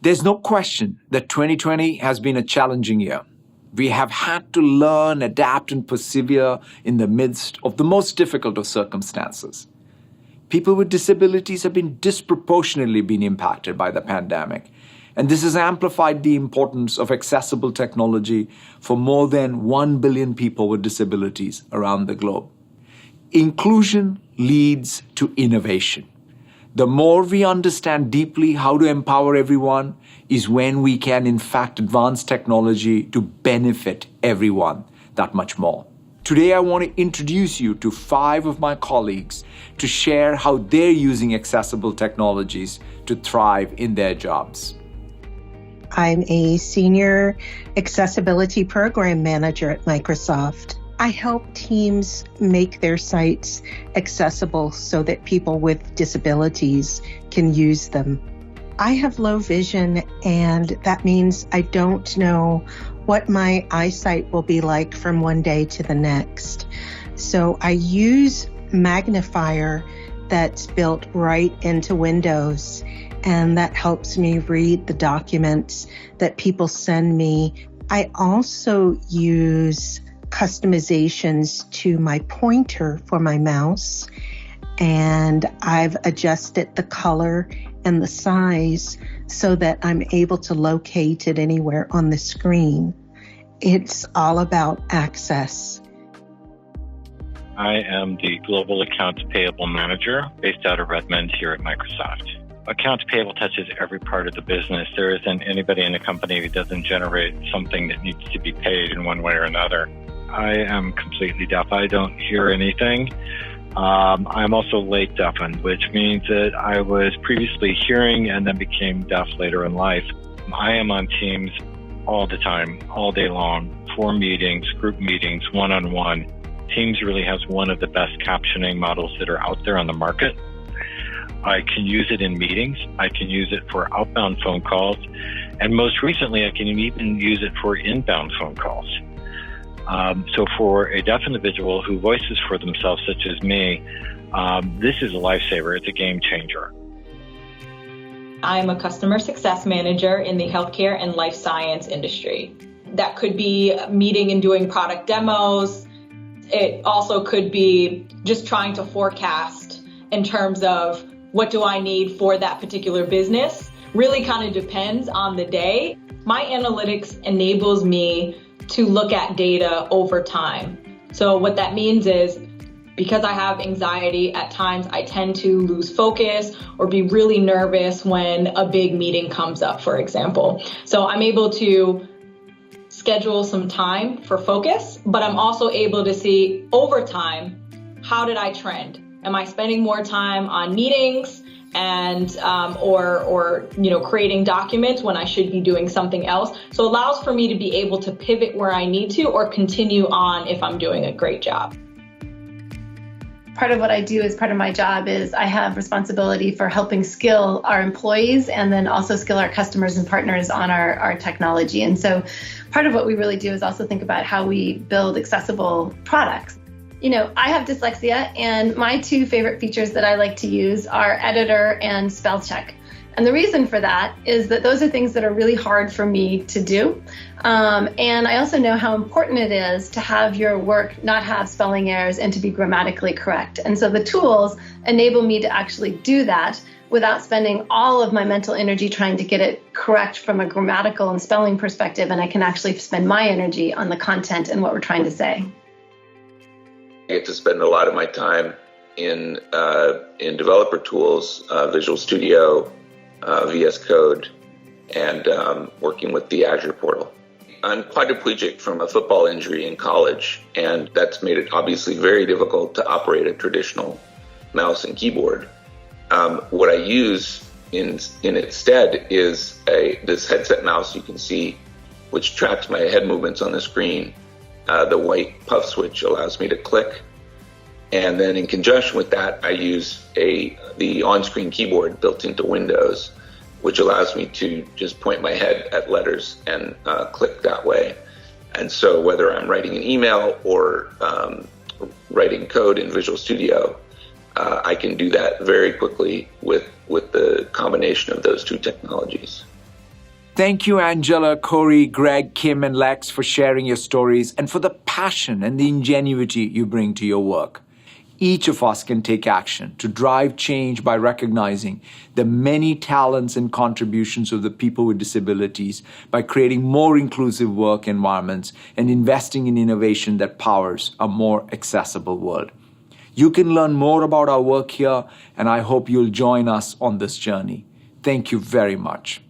There's no question that 2020 has been a challenging year. We have had to learn, adapt, and persevere in the midst of the most difficult of circumstances. People with disabilities have been disproportionately impacted by the pandemic, and this has amplified the importance of accessible technology for more than 1 billion people with disabilities around the globe. Inclusion leads to innovation. The more we understand deeply how to empower everyone is when we can, in fact, advance technology to benefit everyone that much more. Today, I want to introduce you to 5 of my colleagues to share how they're using accessible technologies to thrive in their jobs. I'm a senior accessibility program manager at Microsoft. I help teams make their sites accessible so that people with disabilities can use them. I have low vision, and that means I don't know what my eyesight will be like from one day to the next. So I use magnifier that's built right into Windows, and that helps me read the documents that people send me. I also use customizations to my pointer for my mouse, and I've adjusted the color and the size so that I'm able to locate it anywhere on the screen. It's all about access. I am the Global Accounts Payable Manager based out of Redmond here at Microsoft. Accounts payable touches every part of the business. There isn't anybody in the company who doesn't generate something that needs to be paid in one way or another. I am completely deaf. I don't hear anything. I'm also late deafened, which means that I was previously hearing and then became deaf later in life. I am on Teams all the time, all day long, for meetings, group meetings, one-on-one. Teams really has one of the best captioning models that are out there on the market. I can use it in meetings. I can use it for outbound phone calls. And most recently, I can even use it for inbound phone calls. So for a deaf individual who voices for themselves, such as me, this is a lifesaver. It's a game changer. I'm a customer success manager in the healthcare and life science industry. That could be meeting and doing product demos. It also could be just trying to forecast in terms of what do I need for that particular business. Really kind of depends on the day. My analytics enables me to look at data over time. So what that means is, because I have anxiety, at times I tend to lose focus or be really nervous when a big meeting comes up, for example. So I'm able to schedule some time for focus, but I'm also able to see over time, how did I trend? Am I spending more time on meetings and or creating documents when I should be doing something else? So it allows for me to be able to pivot where I need to or continue on if I'm doing a great job. Part of what I do as part of my job is I have responsibility for helping skill our employees and then also skill our customers and partners on our technology. And so part of what we really do is also think about how we build accessible products. You know, I have dyslexia, and my 2 favorite features that I like to use are editor and spell check. And the reason for that is that those are things that are really hard for me to do. And I also know how important it is to have your work not have spelling errors and to be grammatically correct. And so the tools enable me to actually do that without spending all of my mental energy trying to get it correct from a grammatical and spelling perspective. And I can actually spend my energy on the content and what we're trying to say. I get to spend a lot of my time in developer tools, Visual Studio, VS Code, and working with the Azure portal. I'm quadriplegic from a football injury in college, and that's made it obviously very difficult to operate a traditional mouse and keyboard. What I use in its stead is this headset mouse you can see, which tracks my head movements on the screen. The white puff switch allows me to click. And then in conjunction with that, I use the on-screen keyboard built into Windows, which allows me to just point my head at letters and click that way. And so whether I'm writing an email or writing code in Visual Studio, I can do that very quickly with the combination of those 2 technologies. Thank you, Angela, Corey, Greg, Kim, and Lex, for sharing your stories and for the passion and the ingenuity you bring to your work. Each of us can take action to drive change by recognizing the many talents and contributions of the people with disabilities, by creating more inclusive work environments and investing in innovation that powers a more accessible world. You can learn more about our work here, and I hope you'll join us on this journey. Thank you very much.